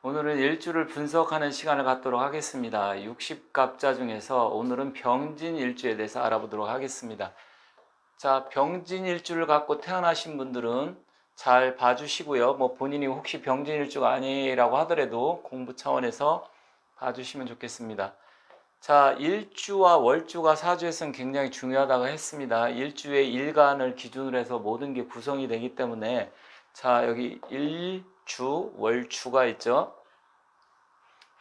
오늘은 일주를 분석하는 시간을 갖도록 하겠습니다. 60갑자 중에서 오늘은 병진일주에 대해서 알아보도록 하겠습니다. 자, 병진일주를 갖고 태어나신 분들은 잘 봐주시고요. 본인이 혹시 병진일주가 아니라고 하더라도 공부 차원에서 봐주시면 좋겠습니다. 자, 일주와 월주가 사주에서는 굉장히 중요하다고 했습니다. 일주의 일간을 기준으로 해서 모든 게 구성이 되기 때문에, 자, 여기 일주, 월주가 있죠.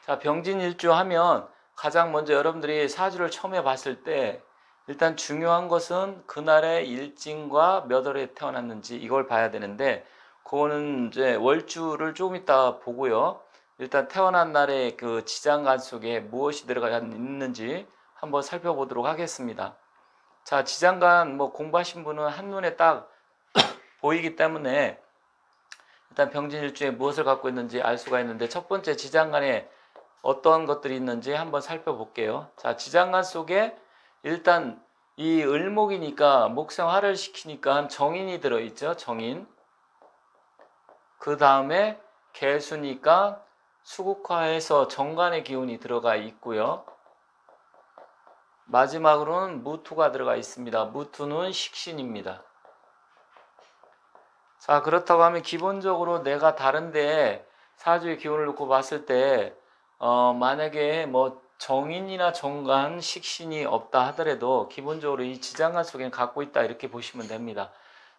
자, 병진일주 하면 가장 먼저 여러분들이 사주를 처음에 봤을 때 일단 중요한 것은 그날의 일진과 몇 월에 태어났는지 이걸 봐야 되는데, 그거는 이제 월주를 조금 이따 보고요. 일단 태어난 날의 그 지장간 속에 무엇이 들어가 있는지 한번 살펴보도록 하겠습니다. 자, 지장간 공부하신 분은 한눈에 딱 보이기 때문에 일단 병진일주에 무엇을 갖고 있는지 알 수가 있는데, 첫 번째 지장간에 어떤 것들이 있는지 한번 살펴볼게요. 자, 지장간 속에 일단 이 을목이니까 목생화를 시키니까 정인이 들어있죠. 정인. 그 다음에 개수니까 수국화해서 정관의 기운이 들어가 있고요. 마지막으로는 무토가 들어가 있습니다. 무토는 식신입니다. 자, 그렇다고 하면 기본적으로 내가 다른데 사주의 기운을 놓고 봤을 때 만약에 정인이나 정관, 식신이 없다 하더라도 기본적으로 이 지장간 속에는 갖고 있다 이렇게 보시면 됩니다.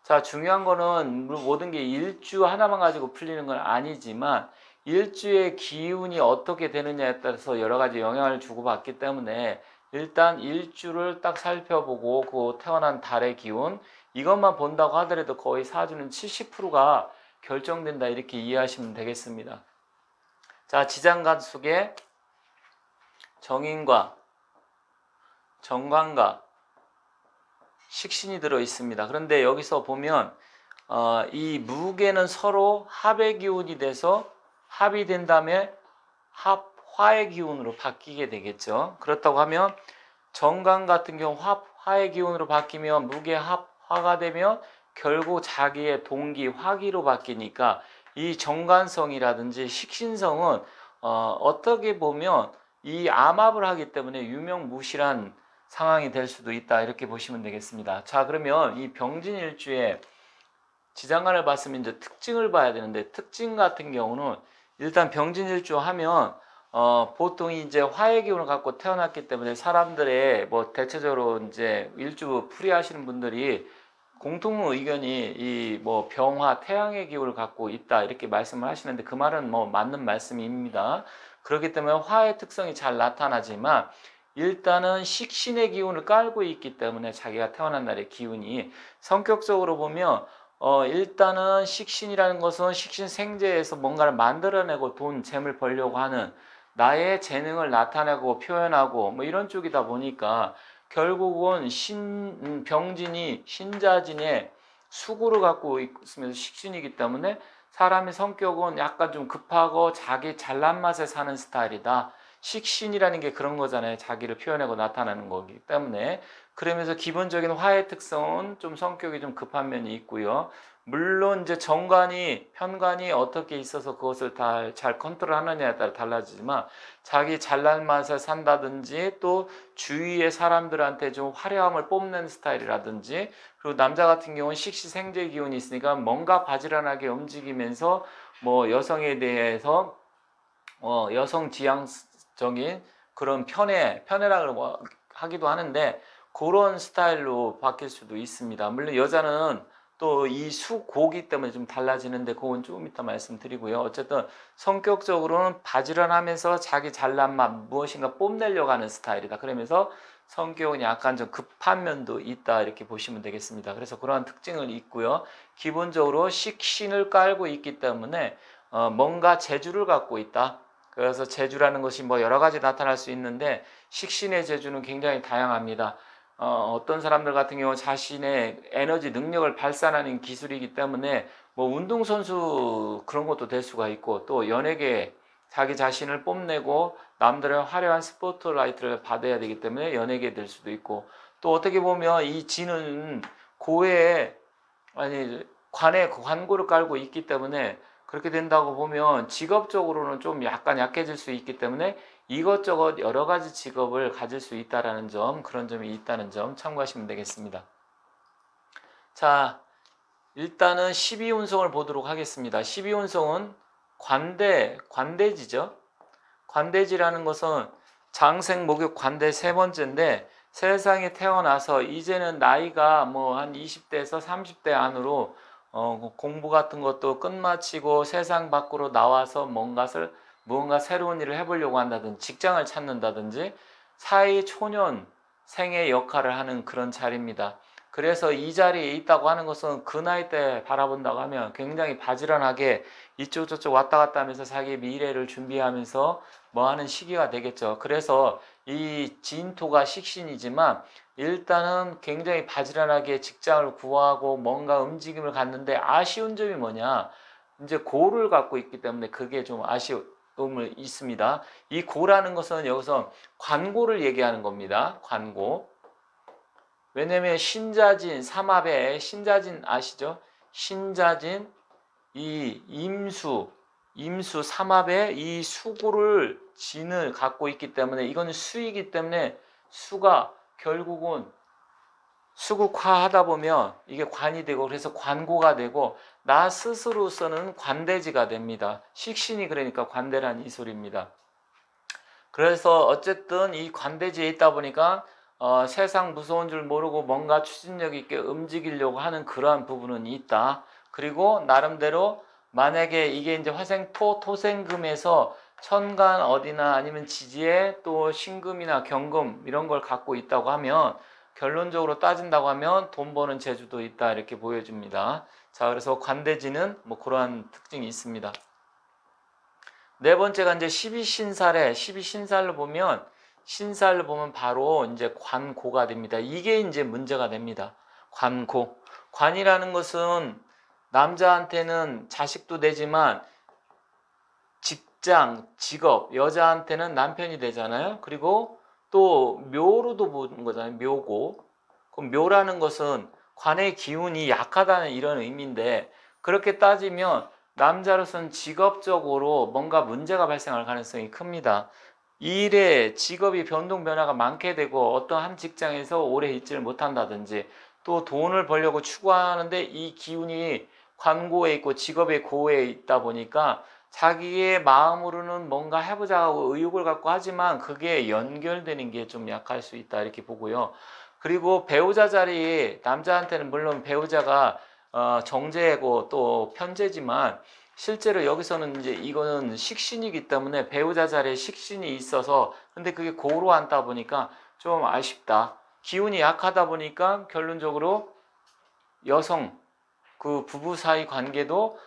자, 중요한 거는 모든 게 일주 하나만 가지고 풀리는 건 아니지만 일주의 기운이 어떻게 되느냐에 따라서 여러 가지 영향을 주고받기 때문에 일단 일주를 딱 살펴보고 그 태어난 달의 기운 이것만 본다고 하더라도 거의 사주는 70%가 결정된다 이렇게 이해하시면 되겠습니다. 자, 지장간 속에 정인과 정관과 식신이 들어 있습니다. 그런데 여기서 보면 이 무게는 서로 합의 기운이 돼서 합이 된 다음에 화의 기운으로 바뀌게 되겠죠. 그렇다고 하면 정관 같은 경우 화의 기운으로 바뀌면 무게 화가 되면 결국 자기의 동기 화기로 바뀌니까 이 정관성이라든지 식신성은 어떻게 보면 이 암합을 하기 때문에 유명무실한 상황이 될 수도 있다 이렇게 보시면 되겠습니다. 자, 그러면 이 병진일주의 지장간을 봤으면 이제 특징을 봐야 되는데, 특징 같은 경우는 일단 병진일주 하면 보통 이제 화의 기운을 갖고 태어났기 때문에 사람들의 대체적으로 이제 일주 풀이하시는 분들이 공통 의견이 이 병화 태양의 기운을 갖고 있다 이렇게 말씀을 하시는데, 그 말은 맞는 말씀입니다. 그렇기 때문에 화의 특성이 잘 나타나지만 일단은 식신의 기운을 깔고 있기 때문에 자기가 태어난 날의 기운이 성격적으로 보면 일단은 식신이라는 것은 식신 생재에서 뭔가를 만들어내고 돈, 재물 벌려고 하는 나의 재능을 나타내고 표현하고 이런 쪽이다 보니까 결국은 병진이 신자진의 수구를 갖고 있으면서 식신이기 때문에 사람의 성격은 약간 좀 급하고 자기 잘난 맛에 사는 스타일이다. 식신이라는 게 그런 거잖아요. 자기를 표현하고 나타나는 거기 때문에. 그러면서 기본적인 화의 특성은 좀 성격이 좀 급한 면이 있고요. 물론 이제 정관이 편관이 어떻게 있어서 그것을 다 잘 컨트롤하느냐에 따라 달라지지만 자기 잘난 맛에 산다든지 또 주위의 사람들한테 좀 화려함을 뽐내는 스타일이라든지, 그리고 남자 같은 경우는 식시생재 기운이 있으니까 뭔가 바지런하게 움직이면서 여성에 대해서 여성 지향적인 그런 편애라고 하기도 하는데 그런 스타일로 바뀔 수도 있습니다. 물론 여자는 또 이 수고기 때문에 좀 달라지는데 그건 조금 이따 말씀드리고요. 어쨌든 성격적으로는 바지런하면서 자기 잘난 맛 무엇인가 뽐내려고 하는 스타일이다. 그러면서 성격은 약간 좀 급한 면도 있다 이렇게 보시면 되겠습니다. 그래서 그러한 특징을 있고요. 기본적으로 식신을 깔고 있기 때문에 뭔가 재주를 갖고 있다. 그래서 재주라는 것이 여러 가지 나타날 수 있는데 식신의 재주는 굉장히 다양합니다. 어떤 사람들 같은 경우 자신의 에너지 능력을 발산하는 기술이기 때문에 운동선수 그런 것도 될 수가 있고, 또 연예계 자기 자신을 뽐내고 남들의 화려한 스포트라이트를 받아야 되기 때문에 연예계 될 수도 있고, 또 어떻게 보면 이 진은 고해에 관에 관고를 깔고 있기 때문에 그렇게 된다고 보면 직업적으로는 좀 약간 약해질 수 있기 때문에 이것저것 여러 가지 직업을 가질 수 있다라는 점, 그런 점이 있다는 점 참고하시면 되겠습니다. 자, 일단은 12운송을 보도록 하겠습니다. 12운송은 관대지죠. 관대지라는 것은 장생, 목욕, 관대 세 번째인데, 세상에 태어나서 이제는 나이가 뭐 한 20대에서 30대 안으로 공부 같은 것도 끝마치고 세상 밖으로 나와서 무언가 새로운 일을 해보려고 한다든지 직장을 찾는다든지 사회 초년 생의 역할을 하는 그런 자리입니다. 그래서 이 자리에 있다고 하는 것은 그 나이 때 바라본다고 하면 굉장히 바지런하게 이쪽 저쪽 왔다 갔다 하면서 자기 미래를 준비하면서 뭐 하는 시기가 되겠죠. 그래서 이 진토가 식신이지만 일단은 굉장히 바지런하게 직장을 구하고 뭔가 움직임을 갖는데 아쉬운 점이 뭐냐? 이제 고를 갖고 있기 때문에 그게 좀 아쉬움이 있습니다. 이 고라는 것은 여기서 관고를 얘기하는 겁니다. 관고. 왜냐면 신자진, 삼합에 신자진 아시죠? 신자진, 이 임수 삼합에 이 수구를 진을 갖고 있기 때문에 이건 수이기 때문에 수가 결국은 수국화하다 보면 이게 관이 되고 그래서 관고가 되고 나 스스로서는 관대지가 됩니다. 식신이 그러니까 관대란 이 소리입니다. 그래서 어쨌든 이 관대지에 있다 보니까 세상 무서운 줄 모르고 뭔가 추진력 있게 움직이려고 하는 그러한 부분은 있다. 그리고 나름대로 만약에 이게 이제 화생토, 토생금에서 천간 어디나 아니면 지지에 또 신금이나 경금 이런 걸 갖고 있다고 하면 결론적으로 따진다고 하면 돈 버는 재주도 있다 이렇게 보여줍니다. 자, 그래서 관대지는 뭐 그러한 특징이 있습니다. 네 번째가 이제 12신살로 보면 신살로 보면 바로 이제 관고가 됩니다. 이게 이제 문제가 됩니다. 관고. 관이라는 것은 남자한테는 자식도 되지만 직장, 직업, 여자한테는 남편이 되잖아요. 그리고 또 묘로도 보는 거잖아요. 묘고. 그럼 묘라는 것은 관의 기운이 약하다는 이런 의미인데 그렇게 따지면 남자로서는 직업적으로 뭔가 문제가 발생할 가능성이 큽니다. 일에 직업이 변동 변화가 많게 되고 어떤 한 직장에서 오래 있지를 못한다든지 또 돈을 벌려고 추구하는데 이 기운이 관고에 있고 직업의 고에 있다 보니까 자기의 마음으로는 뭔가 해보자고 의욕을 갖고 하지만 그게 연결되는 게 좀 약할 수 있다 이렇게 보고요. 그리고 배우자 자리에 남자한테는 물론 배우자가 정제고 또 편제지만 실제로 여기서는 이제 이거는 식신이기 때문에 배우자 자리에 식신이 있어서 근데 그게 고로 앉다 보니까 좀 아쉽다. 기운이 약하다 보니까 결론적으로 여성 그 부부 사이 관계도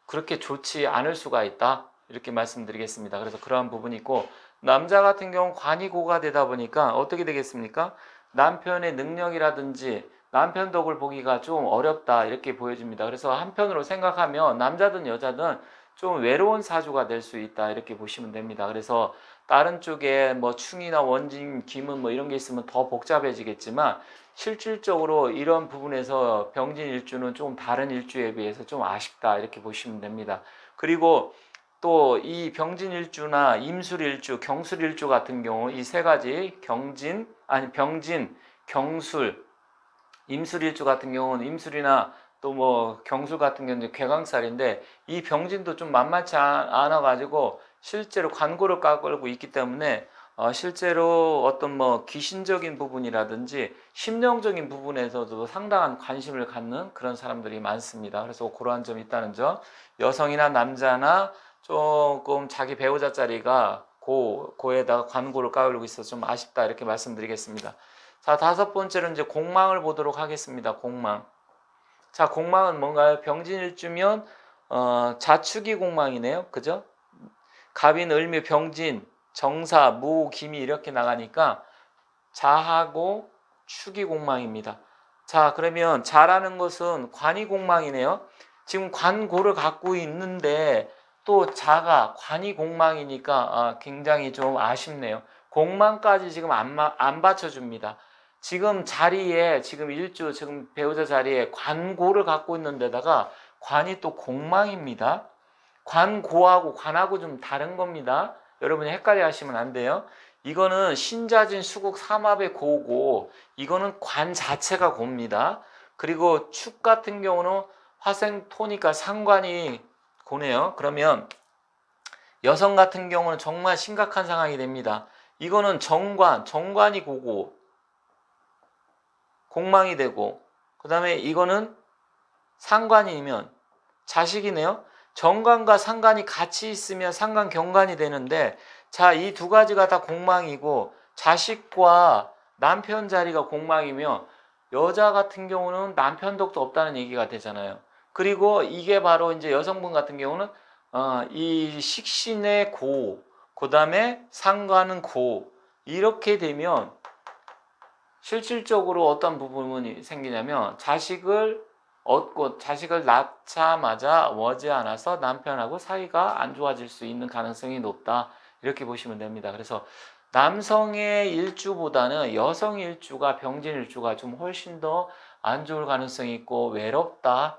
그렇게 좋지 않을 수가 있다. 이렇게 말씀드리겠습니다. 그래서 그러한 부분이 있고 남자 같은 경우 관이 고가 되다 보니까 어떻게 되겠습니까? 남편의 능력이라든지 남편 덕을 보기가 좀 어렵다 이렇게 보여집니다. 그래서 한편으로 생각하면 남자든 여자든 좀 외로운 사주가 될 수 있다 이렇게 보시면 됩니다. 그래서 다른 쪽에 뭐 충이나 원진, 기문 뭐 이런 게 있으면 더 복잡해지겠지만 실질적으로 이런 부분에서 병진 일주는 좀 다른 일주에 비해서 좀 아쉽다 이렇게 보시면 됩니다. 그리고 또 이 병진 일주나 임술 일주, 경술 일주 같은 경우 이 세 가지 병진, 경술, 임술 일주 같은 경우는 임술이나 또 뭐 경술 같은 경우는 괴강살인데 이 병진도 좀 만만치 않아 가지고 실제로 관고를 까고 있기 때문에 실제로 어떤 뭐 귀신적인 부분이라든지 심령적인 부분에서도 상당한 관심을 갖는 그런 사람들이 많습니다. 그래서 그러한 점이 있다는 점. 여성이나 남자나 조금 자기 배우자 자리가 고에다가 관고를 까고 있어서 좀 아쉽다 이렇게 말씀드리겠습니다. 자, 다섯 번째로 이제 공망을 보도록 하겠습니다. 공망. 자, 공망은 뭔가요? 병진일주면 자축이 공망이네요. 그죠? 갑인, 을묘, 병진, 정사, 무, 김이 이렇게 나가니까 자하고 축이 공망입니다. 자, 그러면 자라는 것은 관이 공망이네요. 지금 관고를 갖고 있는데 또 자가 관이 공망이니까 굉장히 좀 아쉽네요. 공망까지 지금 안 받쳐줍니다. 지금 자리에 지금 일주 지금 배우자 자리에 관고를 갖고 있는 데다가 관이 또 공망입니다. 관고하고 관하고 좀 다른 겁니다. 여러분이 헷갈려 하시면 안 돼요. 이거는 신자진 수국 삼합의 고고, 이거는 관 자체가 고입니다. 그리고 축 같은 경우는 화생토니까 상관이 고네요. 그러면 여성 같은 경우는 정말 심각한 상황이 됩니다. 이거는 정관이 고고 공망이 되고, 그 다음에 이거는 상관이면 자식이네요. 정관과 상관이 같이 있으면 상관 경관이 되는데, 자, 이 두 가지가 다 공망이고 자식과 남편 자리가 공망이며 여자 같은 경우는 남편 덕도 없다는 얘기가 되잖아요. 그리고 이게 바로 이제 여성분 같은 경우는 이 식신의 고, 그 다음에 상관은 고, 이렇게 되면 실질적으로 어떤 부분이 생기냐면 자식을 얻고 자식을 낳자마자 머지않아서 남편하고 사이가 안 좋아질 수 있는 가능성이 높다, 이렇게 보시면 됩니다. 그래서 남성의 일주보다는 여성 일주가 병진 일주가 좀 훨씬 더 안 좋을 가능성이 있고 외롭다,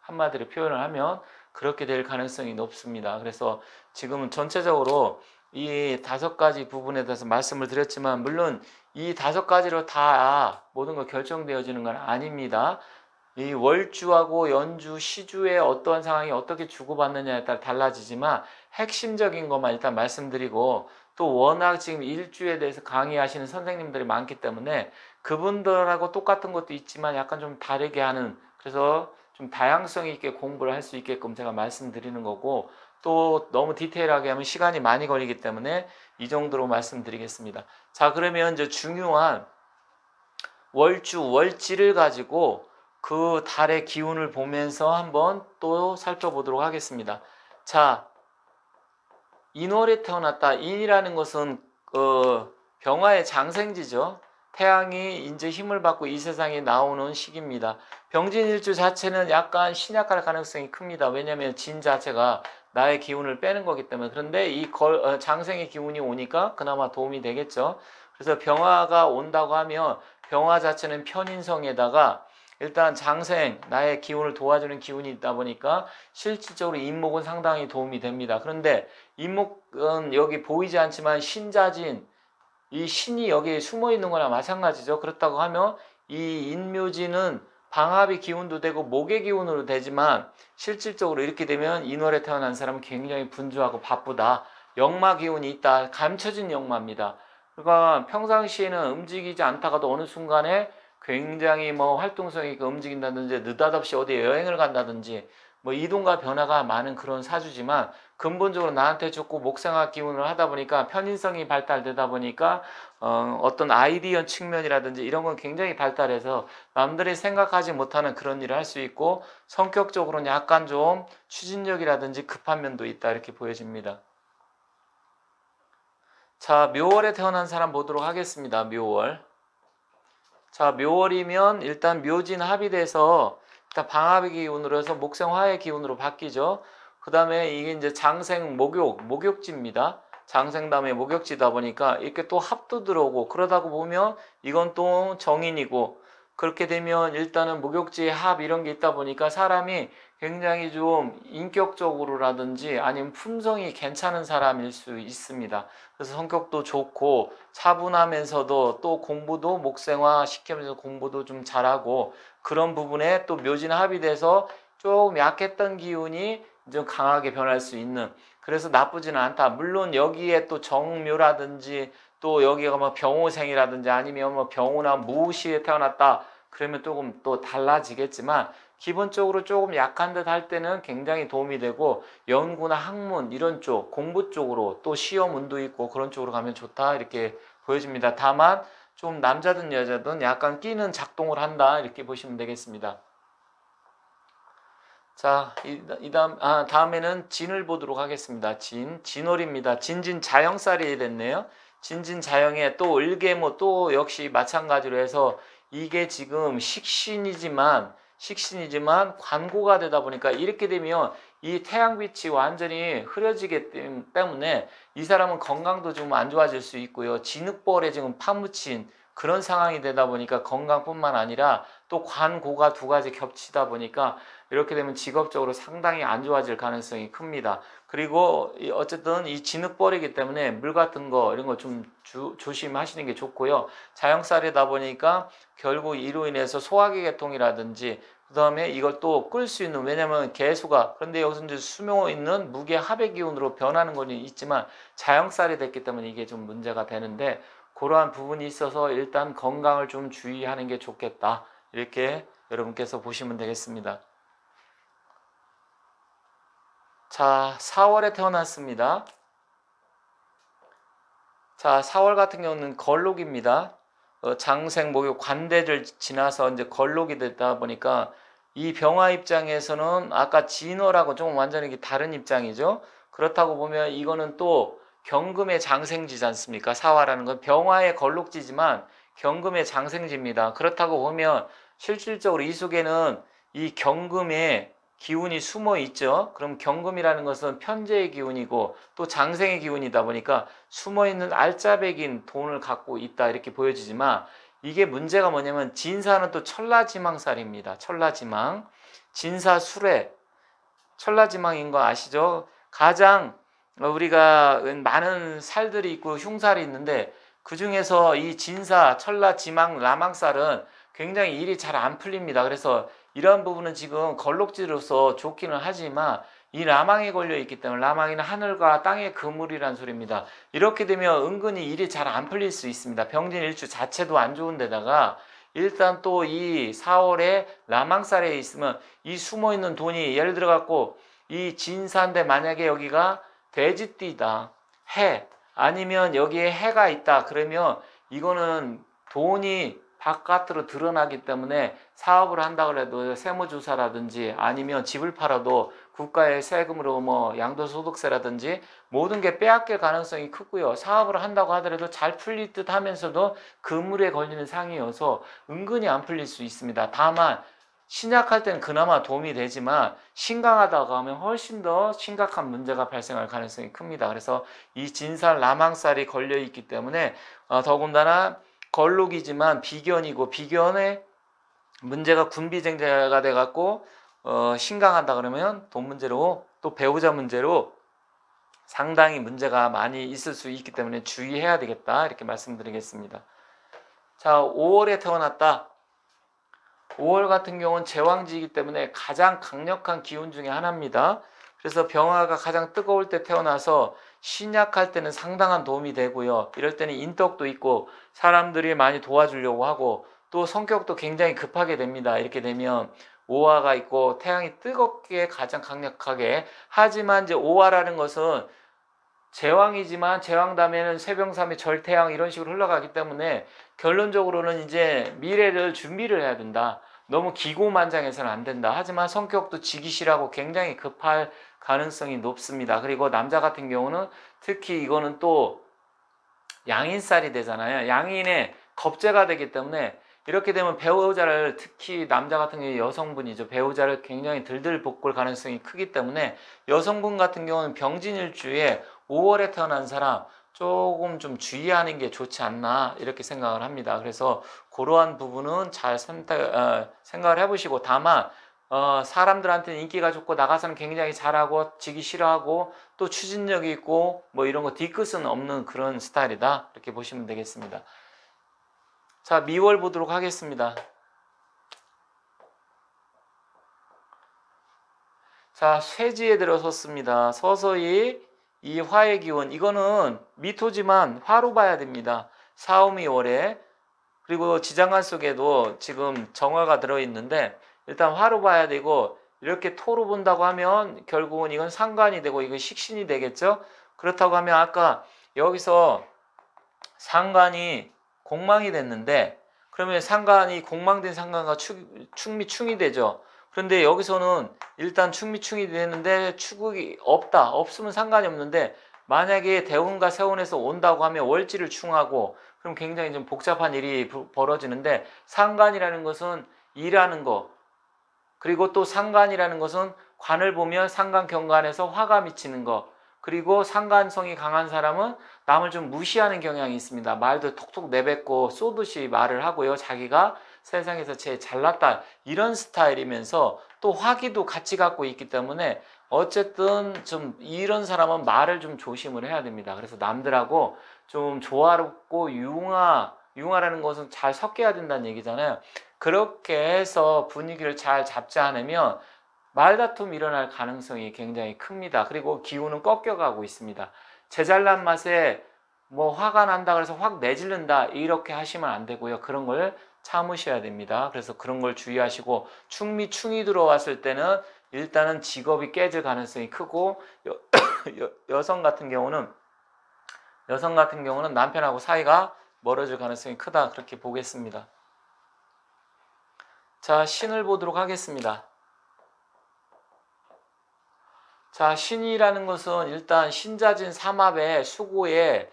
한마디로 표현을 하면 그렇게 될 가능성이 높습니다. 그래서 지금은 전체적으로 이 5가지 부분에 대해서 말씀을 드렸지만, 물론 이 5가지로 다 모든 거 결정되어지는 건 아닙니다. 이 월주하고 연주, 시주의 어떠한 상황이 어떻게 주고받느냐에 따라 달라지지만 핵심적인 것만 일단 말씀드리고, 또 워낙 지금 일주에 대해서 강의하시는 선생님들이 많기 때문에 그분들하고 똑같은 것도 있지만 약간 좀 다르게 하는, 그래서 좀 다양성 있게 공부를 할 수 있게끔 제가 말씀드리는 거고, 또 너무 디테일하게 하면 시간이 많이 걸리기 때문에 이 정도로 말씀드리겠습니다. 자, 그러면 이제 중요한 월주, 월지를 가지고 그 달의 기운을 보면서 한번 또 살펴보도록 하겠습니다. 자, 인월에 태어났다. 인이라는 것은 병화의 장생지죠. 태양이 이제 힘을 받고 이 세상에 나오는 시기입니다. 병진일주 자체는 약간 신약할 가능성이 큽니다. 왜냐하면 진 자체가 나의 기운을 빼는 거기 때문에. 그런데 이 장생의 기운이 오니까 그나마 도움이 되겠죠. 그래서 병화가 온다고 하면 병화 자체는 편인성에다가 일단 장생, 나의 기운을 도와주는 기운이 있다 보니까 실질적으로 인목은 상당히 도움이 됩니다. 그런데 인목은 여기 보이지 않지만 신자진, 이 신이 여기에 숨어 있는 거나 마찬가지죠. 그렇다고 하면 이 인묘지는 방합의 기운도 되고 목의 기운으로 되지만 실질적으로 이렇게 되면 인월에 태어난 사람은 굉장히 분주하고 바쁘다, 역마 기운이 있다, 감춰진 역마입니다. 그러니까 평상시에는 움직이지 않다가도 어느 순간에 굉장히 뭐 활동성이 있고 움직인다든지 느닷없이 어디에 여행을 간다든지 뭐 이동과 변화가 많은 그런 사주지만, 근본적으로 나한테 좋고 목생화 기운을 하다 보니까 편인성이 발달되다 보니까 어떤 아이디어 측면이라든지 이런 건 굉장히 발달해서 남들이 생각하지 못하는 그런 일을 할 수 있고, 성격적으로는 약간 좀 추진력이라든지 급한 면도 있다, 이렇게 보여집니다. 자, 묘월에 태어난 사람 보도록 하겠습니다. 묘월. 자, 묘월이면 일단 묘진 합이 돼서 일단 방합의 기운으로 해서 목생 화의 기운으로 바뀌죠. 그 다음에 이게 이제 장생 목욕지입니다. 장생 다음에 목욕지다 보니까 이렇게 또 합도 들어오고, 그러다 보면 이건 또 정인이고, 그렇게 되면 일단은 목욕지의 합 이런 게 있다 보니까 사람이 굉장히 좀 인격적으로라든지 아니면 품성이 괜찮은 사람일 수 있습니다. 그래서 성격도 좋고 차분하면서도 또 공부도 목생화 시키면서 공부도 좀 잘하고, 그런 부분에 또 묘진 합이 돼서 좀 약했던 기운이 좀 강하게 변할 수 있는, 그래서 나쁘지는 않다. 물론 여기에 또 정묘라든지 또 여기가 뭐 병호생이라든지 아니면 뭐 병호나 무시에 태어났다 그러면 조금 또 달라지겠지만, 기본적으로 조금 약한 듯 할 때는 굉장히 도움이 되고, 연구나 학문 이런 쪽 공부 쪽으로 또 시험 운도 있고 그런 쪽으로 가면 좋다, 이렇게 보여집니다. 다만 좀 남자든 여자든 약간 끼는 작동을 한다, 이렇게 보시면 되겠습니다. 자, 다음에는 진을 보도록 하겠습니다. 진월입니다. 진진 자영살이 됐네요. 진진 자영에 또 을계모 또 역시 마찬가지로 해서 이게 지금 식신이지만 관고가 되다 보니까 이렇게 되면 이 태양빛이 완전히 흐려지기 때문에 이 사람은 건강도 좀 안 좋아질 수 있고요. 진흙벌에 지금 파묻힌 그런 상황이 되다 보니까 건강뿐만 아니라 또 관고가 2가지 겹치다 보니까 이렇게 되면 직업적으로 상당히 안 좋아질 가능성이 큽니다. 그리고 어쨌든 이 진흙벌이기 때문에 물 같은 거 이런 거 좀 조심하시는 게 좋고요. 자연쌀이다 보니까 결국 이로 인해서 소화기 계통이라든지 그 다음에 이걸 또 끌 수 있는, 왜냐면 개수가, 그런데 여기서 이제 수명 있는 무게 합의 기운으로 변하는 건 있지만 자연쌀이 됐기 때문에 이게 좀 문제가 되는데, 그러한 부분이 있어서 일단 건강을 좀 주의하는 게 좋겠다, 이렇게 여러분께서 보시면 되겠습니다. 자, 4월에 태어났습니다. 자, 4월 같은 경우는 걸록입니다. 장생, 목욕, 관대를 지나서 이제 걸록이 됐다 보니까 이 병화 입장에서는 아까 진월하고 좀 완전히 다른 입장이죠. 그렇다고 보면 이거는 또 경금의 장생지지 않습니까? 사화라는 건 병화의 걸록지지만 경금의 장생지입니다. 그렇다고 보면 실질적으로 이 속에는 이 경금의 기운이 숨어 있죠. 그럼 경금이라는 것은 편재의 기운이고 또 장생의 기운이다 보니까 숨어 있는 알짜배긴 돈을 갖고 있다, 이렇게 보여지지만, 이게 문제가 뭐냐면 진사는 또 천라지망살입니다. 천라지망, 진사술해, 천라지망인 거 아시죠? 가장 우리가 많은 살들이 있고 흉살이 있는데 그 중에서 이 진사, 천라지망, 라망살은 굉장히 일이 잘 안 풀립니다. 그래서 이런 부분은 지금 걸록지로서 좋기는 하지만 이 라망에 걸려 있기 때문에, 라망이는 하늘과 땅의 그물이란 소리입니다. 이렇게 되면 은근히 일이 잘 안 풀릴 수 있습니다. 병진일주 자체도 안 좋은 데다가 일단 또 이 4월에 라망살에 있으면 이 숨어있는 돈이, 예를 들어 갖고 이 진사인데 만약에 여기가 돼지띠다, 해, 아니면 여기에 해가 있다, 그러면 이거는 돈이 바깥으로 드러나기 때문에 사업을 한다 그래도 세무조사라든지 아니면 집을 팔아도 국가의 세금으로 뭐 양도소득세라든지 모든 게 빼앗길 가능성이 크고요. 사업을 한다고 하더라도 잘 풀릴 듯 하면서도 그물에 걸리는 상이어서 은근히 안 풀릴 수 있습니다. 다만 신약할 때는 그나마 도움이 되지만 신강하다고 하면 훨씬 더 심각한 문제가 발생할 가능성이 큽니다. 그래서 이 진살 라망살이 걸려 있기 때문에 더군다나 걸록이지만 비견이고, 비견의 문제가 군비쟁자가 돼갖고 신강한다 그러면 돈 문제로 또 배우자 문제로 상당히 문제가 많이 있을 수 있기 때문에 주의해야 되겠다, 이렇게 말씀드리겠습니다. 자, 5월에 태어났다. 5월 같은 경우는 제왕지이기 때문에 가장 강력한 기운 중에 하나입니다. 그래서 병화가 가장 뜨거울 때 태어나서 신약할 때는 상당한 도움이 되고요. 이럴 때는 인덕도 있고 사람들이 많이 도와주려고 하고 또 성격도 굉장히 급하게 됩니다. 이렇게 되면 오화가 있고 태양이 뜨겁게 가장 강력하게, 하지만 이제 오화라는 것은 제왕이지만 제왕 다음에는 쇠병삼의 절태양 이런 식으로 흘러가기 때문에 결론적으로는 이제 미래를 준비를 해야 된다. 너무 기고만장해서는 안 된다. 하지만 성격도 지기실하고 굉장히 급할 가능성이 높습니다. 그리고 남자 같은 경우는 특히 이거는 또 양인살이 되잖아요. 양인의 겁재가 되기 때문에 이렇게 되면 배우자를, 특히 남자 같은 경우 여성분이죠, 배우자를 굉장히 들들 볶을 가능성이 크기 때문에 여성분 같은 경우는 병진일주에 5월에 태어난 사람 조금 좀 주의하는 게 좋지 않나, 이렇게 생각을 합니다. 그래서 그러한 부분은 잘 생각을 해보시고, 다만 사람들한테는 인기가 좋고 나가서는 굉장히 잘하고 지기 싫어하고 또 추진력이 있고 뭐 이런 거 뒤끝은 없는 그런 스타일이다, 이렇게 보시면 되겠습니다. 자, 미월 보도록 하겠습니다. 자, 쇠지에 들어섰습니다. 서서히 이 화의 기운, 이거는 미토지만 화로 봐야 됩니다. 사오미월에. 그리고 지장간 속에도 지금 정화가 들어있는데 일단 화로 봐야 되고, 이렇게 토로 본다고 하면 결국은 이건 상관이 되고 이건 식신이 되겠죠. 그렇다고 하면 아까 여기서 상관이 공망이 됐는데, 그러면 상관이 공망된 상관과 축미충이 되죠. 그런데 여기서는 일단 축미충이 되는데 축이 없다, 없으면 상관이 없는데 만약에 대운과 세운에서 온다고 하면 월지를 충하고, 그럼 굉장히 좀 복잡한 일이 벌어지는데, 상관이라는 것은 일하는 거, 그리고 또 상관이라는 것은 관을 보면 상관경관에서 화가 미치는 거, 그리고 상관성이 강한 사람은 남을 좀 무시하는 경향이 있습니다. 말도 톡톡 내뱉고 쏘듯이 말을 하고요. 자기가 세상에서 제일 잘났다, 이런 스타일이면서 또 화기도 같이 갖고 있기 때문에 어쨌든 좀 이런 사람은 말을 좀 조심을 해야 됩니다. 그래서 남들하고 좀 조화롭고 융화라는 것은 잘 섞여야 된다는 얘기잖아요. 그렇게 해서 분위기를 잘 잡지 않으면 말다툼이 일어날 가능성이 굉장히 큽니다. 그리고 기운은 꺾여가고 있습니다. 제 잘난 맛에 뭐 화가 난다 그래서 확 내지른다 이렇게 하시면 안 되고요. 그런 걸 참으셔야 됩니다. 그래서 그런 걸 주의하시고 충이 들어왔을 때는 일단은 직업이 깨질 가능성이 크고 여성 같은 경우는 남편하고 사이가 멀어질 가능성이 크다 그렇게 보겠습니다. 자, 신을 보도록 하겠습니다. 자, 신이라는 것은 일단 신자진 삼합의 수고의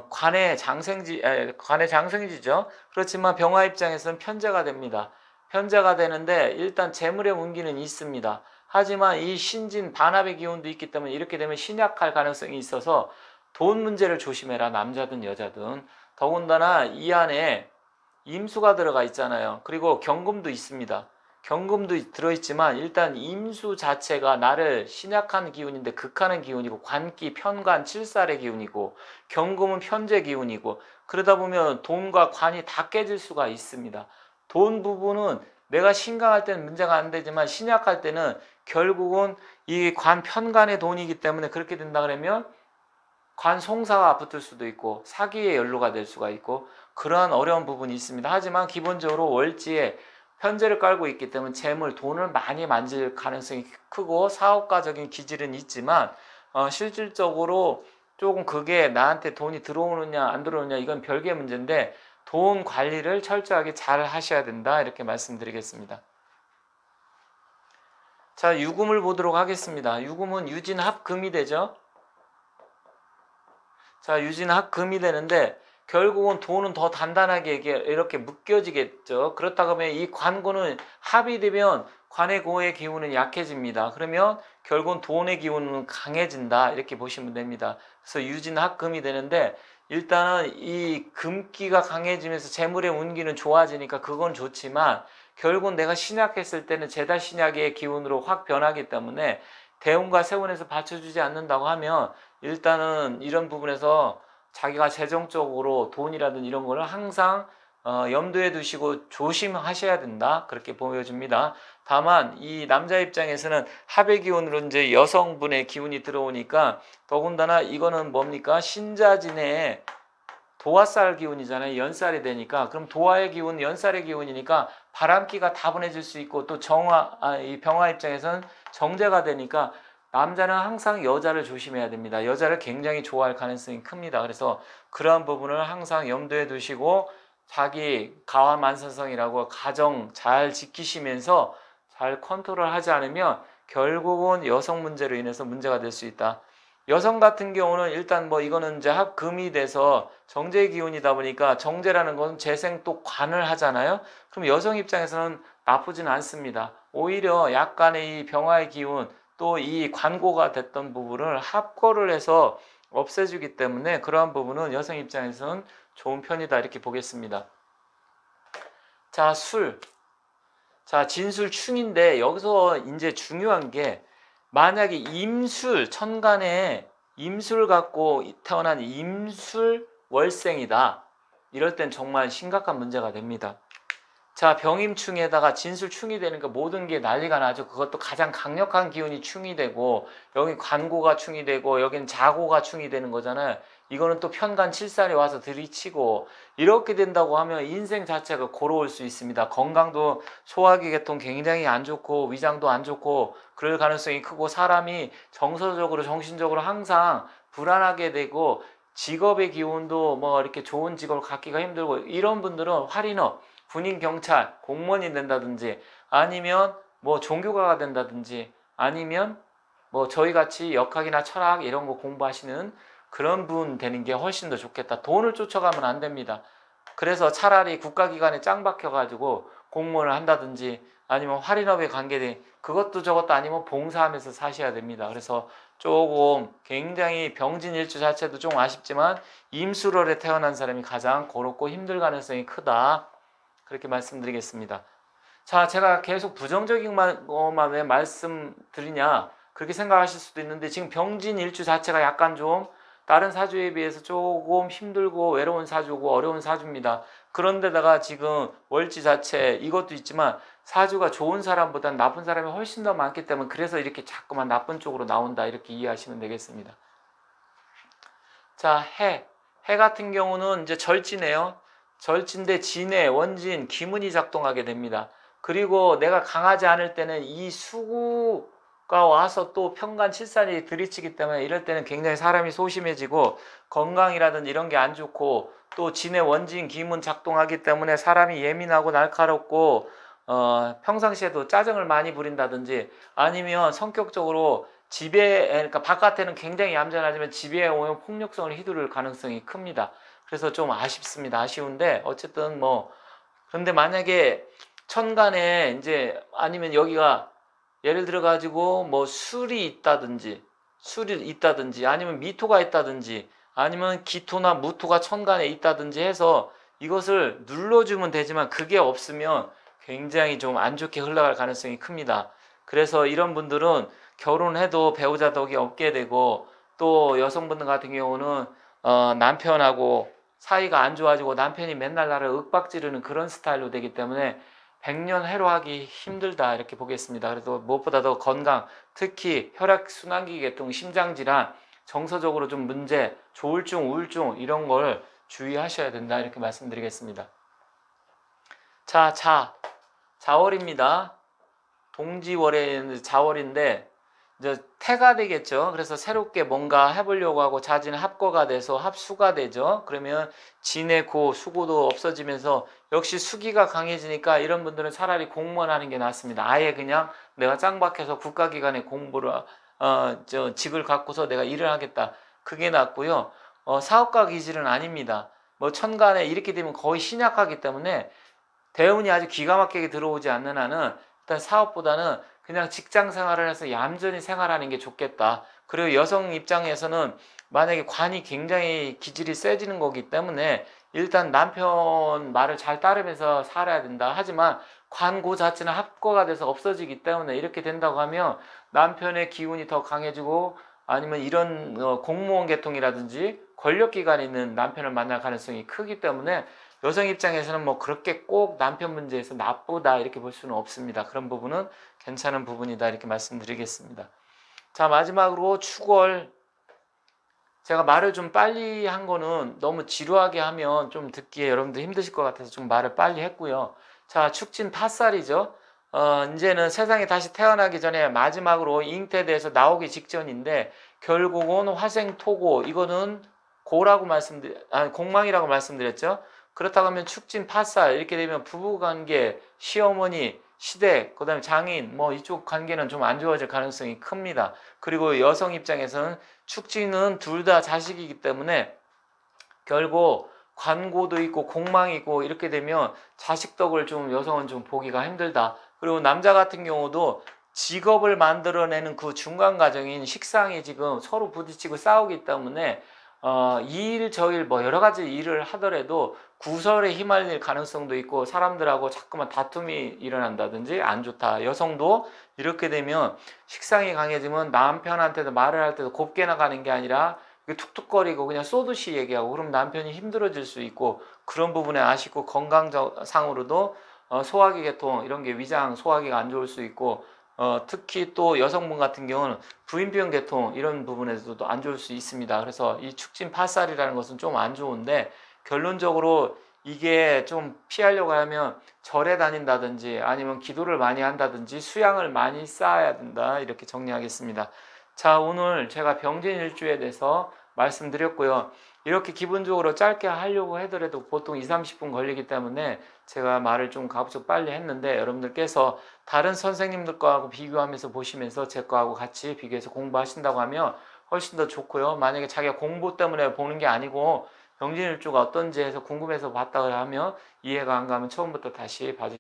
관의 장생지죠. 그렇지만 병화 입장에서는 편제가 됩니다. 편제가 되는데 일단 재물의 운기는 있습니다. 하지만 이 신진 반합의 기운도 있기 때문에 이렇게 되면 신약할 가능성이 있어서 돈 문제를 조심해라. 남자든 여자든. 더군다나 이 안에 임수가 들어가 있잖아요. 그리고 경금도 있습니다. 경금도 들어있지만 일단 임수 자체가 나를 신약한 기운인데 극하는 기운이고 관기, 편관, 칠살의 기운이고 경금은 편재 기운이고 그러다 보면 돈과 관이 다 깨질 수가 있습니다. 돈 부분은 내가 신강할 때는 문제가 안 되지만 신약할 때는 결국은 이 관 편관의 돈이기 때문에 그렇게 된다 그러면 관송사가 붙을 수도 있고 사기의 연루가 될 수가 있고 그러한 어려운 부분이 있습니다. 하지만 기본적으로 월지에 편제를 깔고 있기 때문에 재물, 돈을 많이 만질 가능성이 크고 사업가적인 기질은 있지만 실질적으로 조금 그게 나한테 돈이 들어오느냐 안 들어오느냐 이건 별개의 문제인데 돈 관리를 철저하게 잘 하셔야 된다 이렇게 말씀드리겠습니다. 자, 유금을 보도록 하겠습니다. 유금은 유진합금이 되죠. 자, 유진합금이 되는데 결국은 돈은 더 단단하게 이렇게 묶여지겠죠. 그렇다고 하면 이 관고는 합이 되면 관의 고의 기운은 약해집니다. 그러면 결국은 돈의 기운은 강해진다 이렇게 보시면 됩니다. 그래서 유진합금이 되는데 일단은 이 금기가 강해지면서 재물의 운기는 좋아지니까 그건 좋지만 결국은 내가 신약했을 때는 제달 신약의 기운으로 확 변하기 때문에 대운과 세운에서 받쳐주지 않는다고 하면 일단은 이런 부분에서 자기가 재정적으로 돈이라든 이런 거를 항상 염두에 두시고 조심하셔야 된다 그렇게 보여집니다. 다만 이 남자 입장에서는 합의 기운으로 이제 여성분의 기운이 들어오니까 더군다나 이거는 뭡니까? 신자진의 도화살 기운이잖아요. 연살이 되니까 그럼 도화의 기운, 연살의 기운이니까 바람기가 다분해질 수 있고 또 이 병화 입장에서는 정제가 되니까 남자는 항상 여자를 조심해야 됩니다. 여자를 굉장히 좋아할 가능성이 큽니다. 그래서 그러한 부분을 항상 염두에 두시고 자기 가화만사성이라고 가정 잘 지키시면서 잘 컨트롤하지 않으면 결국은 여성 문제로 인해서 문제가 될 수 있다. 여성 같은 경우는 일단 뭐 이거는 이제 합금이 돼서 정제 기운이다 보니까 정제라는 건 재생 또 관을 하잖아요. 그럼 여성 입장에서는 나쁘진 않습니다. 오히려 약간의 이 병화의 기운 또 이 관고가 됐던 부분을 합거를 해서 없애주기 때문에 그러한 부분은 여성 입장에서는 좋은 편이다 이렇게 보겠습니다. 자, 술. 자, 진술충인데 여기서 이제 중요한 게 만약에 임술, 천간에 임술 갖고 태어난 임술 월생이다. 이럴 땐 정말 심각한 문제가 됩니다. 자, 병임충에다가 진술충이 되니까 모든 게 난리가 나죠. 그것도 가장 강력한 기운이 충이 되고 여기 관고가 충이 되고 여긴 자고가 충이 되는 거잖아요. 이거는 또 편간 칠살이 와서 들이치고 이렇게 된다고 하면 인생 자체가 고로울 수 있습니다. 건강도 소화기 계통 굉장히 안 좋고 위장도 안 좋고 그럴 가능성이 크고 사람이 정서적으로 정신적으로 항상 불안하게 되고 직업의 기운도 뭐 이렇게 좋은 직업을 갖기가 힘들고 이런 분들은 활인업 군인, 경찰, 공무원이 된다든지 아니면 뭐 종교가가 된다든지 아니면 뭐 저희같이 역학이나 철학 이런 거 공부하시는 그런 분 되는 게 훨씬 더 좋겠다. 돈을 쫓아가면 안 됩니다. 그래서 차라리 국가기관에 짱 박혀가지고 공무원을 한다든지 아니면 활인업에 관계된 그것도 저것도 아니면 봉사하면서 사셔야 됩니다. 그래서 조금 굉장히 병진일주 자체도 좀 아쉽지만 임술월에 태어난 사람이 가장 고롭고 힘들 가능성이 크다. 그렇게 말씀드리겠습니다. 자, 제가 계속 부정적인 것만 왜 말씀드리냐 그렇게 생각하실 수도 있는데 지금 병진일주 자체가 약간 좀 다른 사주에 비해서 조금 힘들고 외로운 사주고 어려운 사주입니다. 그런데다가 지금 월지 자체 이것도 있지만 사주가 좋은 사람보다는 나쁜 사람이 훨씬 더 많기 때문에 그래서 이렇게 자꾸만 나쁜 쪽으로 나온다 이렇게 이해하시면 되겠습니다. 자, 해 같은 경우는 이제 절지네요. 절지인데 진해, 원진, 기문이 작동하게 됩니다. 그리고 내가 강하지 않을 때는 이 수구가 와서 또 편간 칠산이 들이치기 때문에 이럴 때는 굉장히 사람이 소심해지고 건강이라든지 이런 게 안 좋고 또 진해, 원진, 기문 작동하기 때문에 사람이 예민하고 날카롭고 평상시에도 짜증을 많이 부린다든지 아니면 성격적으로 집에 그러니까 바깥에는 굉장히 얌전하지만 집에 오면 폭력성을 휘두를 가능성이 큽니다. 그래서 좀 아쉽습니다. 아쉬운데 어쨌든 뭐 그런데 만약에 천간에 이제 아니면 여기가 예를 들어 가지고 뭐 술이 있다든지 아니면 미토가 있다든지 아니면 기토나 무토가 천간에 있다든지 해서 이것을 눌러주면 되지만 그게 없으면 굉장히 좀 안 좋게 흘러갈 가능성이 큽니다. 그래서 이런 분들은 결혼해도 배우자 덕이 없게 되고 또 여성분들 같은 경우는 남편하고 사이가 안 좋아지고 남편이 맨날 나를 윽박지르는 그런 스타일로 되기 때문에 백년해로하기 힘들다 이렇게 보겠습니다. 그래서 무엇보다도 건강, 특히 혈액순환기 계통, 심장질환, 정서적으로 좀 문제, 조울증, 우울증 이런 걸 주의하셔야 된다 이렇게 말씀드리겠습니다. 자, 자월입니다. 동지월의 자월인데 이제 태가 되겠죠. 그래서 새롭게 뭔가 해보려고 하고 자진의 합거가 돼서 합수가 되죠. 그러면 진의 고, 수고도 없어지면서 역시 수기가 강해지니까 이런 분들은 차라리 공무원 하는 게 낫습니다. 아예 그냥 내가 짱박해서 국가기관에 공부를 직을 갖고서 내가 일을 하겠다. 그게 낫고요. 사업가 기질은 아닙니다. 뭐 천간에 이렇게 되면 거의 신약하기 때문에 대운이 아주 기가 막히게 들어오지 않는 한은 일단 사업보다는 그냥 직장 생활을 해서 얌전히 생활하는 게 좋겠다. 그리고 여성 입장에서는 만약에 관이 굉장히 기질이 세지는 거기 때문에 일단 남편 말을 잘 따르면서 살아야 된다. 하지만 관고 자체는 합거가 돼서 없어지기 때문에 이렇게 된다고 하면 남편의 기운이 더 강해지고 아니면 이런 공무원 계통이라든지 권력기관에 있는 남편을 만날 가능성이 크기 때문에 여성 입장에서는 뭐 그렇게 꼭 남편 문제에서 나쁘다 이렇게 볼 수는 없습니다. 그런 부분은 괜찮은 부분이다 이렇게 말씀드리겠습니다. 자, 마지막으로 축월. 제가 말을 좀 빨리 한 거는 너무 지루하게 하면 좀 듣기에 여러분들 힘드실 것 같아서 좀 말을 빨리 했고요. 자, 축진 팥살이죠. 이제는 세상에 다시 태어나기 전에 마지막으로 잉태돼서 나오기 직전인데 결국은 화생토고 이거는 고라고 공망이라고 말씀드렸죠. 그렇다고 하면 축진 팥살 이렇게 되면 부부관계, 시어머니, 시댁, 그 다음에 장인 뭐 이쪽 관계는 좀 안 좋아질 가능성이 큽니다. 그리고 여성 입장에서는 축진은 둘 다 자식이기 때문에 결국 관고도 있고 공망이 있고 이렇게 되면 자식 덕을 좀 여성은 좀 보기가 힘들다. 그리고 남자 같은 경우도 직업을 만들어내는 그 중간 과정인 식상이 지금 서로 부딪히고 싸우기 때문에 이 일 저 일 뭐 여러 가지 일을 하더라도 구설에 휘말릴 가능성도 있고 사람들하고 자꾸만 다툼이 일어난다든지 안 좋다. 여성도 이렇게 되면 식상이 강해지면 남편한테도 말을 할 때도 곱게 나가는 게 아니라 툭툭거리고 그냥 쏘듯이 얘기하고 그럼 남편이 힘들어질 수 있고 그런 부분에 아쉽고 건강상으로도 소화기 계통 이런 게 위장 소화기가 안 좋을 수 있고 특히 또 여성분 같은 경우는 부인병 계통 이런 부분에서도 안 좋을 수 있습니다. 그래서 이 축진 팥살이라는 것은 좀 안 좋은데 결론적으로 이게 좀 피하려고 하면 절에 다닌다든지 아니면 기도를 많이 한다든지 수양을 많이 쌓아야 된다 이렇게 정리하겠습니다. 자, 오늘 제가 병진일주에 대해서 말씀드렸고요. 이렇게 기본적으로 짧게 하려고 하더라도 보통 20-30분 걸리기 때문에 제가 말을 좀 가급적 빨리 했는데 여러분들께서 다른 선생님들과하고 비교하면서 보시면서 제 거하고 같이 비교해서 공부하신다고 하면 훨씬 더 좋고요. 만약에 자기가 공부 때문에 보는 게 아니고 병진일주가 어떤지 해서 궁금해서 봤다고 하면 이해가 안 가면 처음부터 다시 봐주시면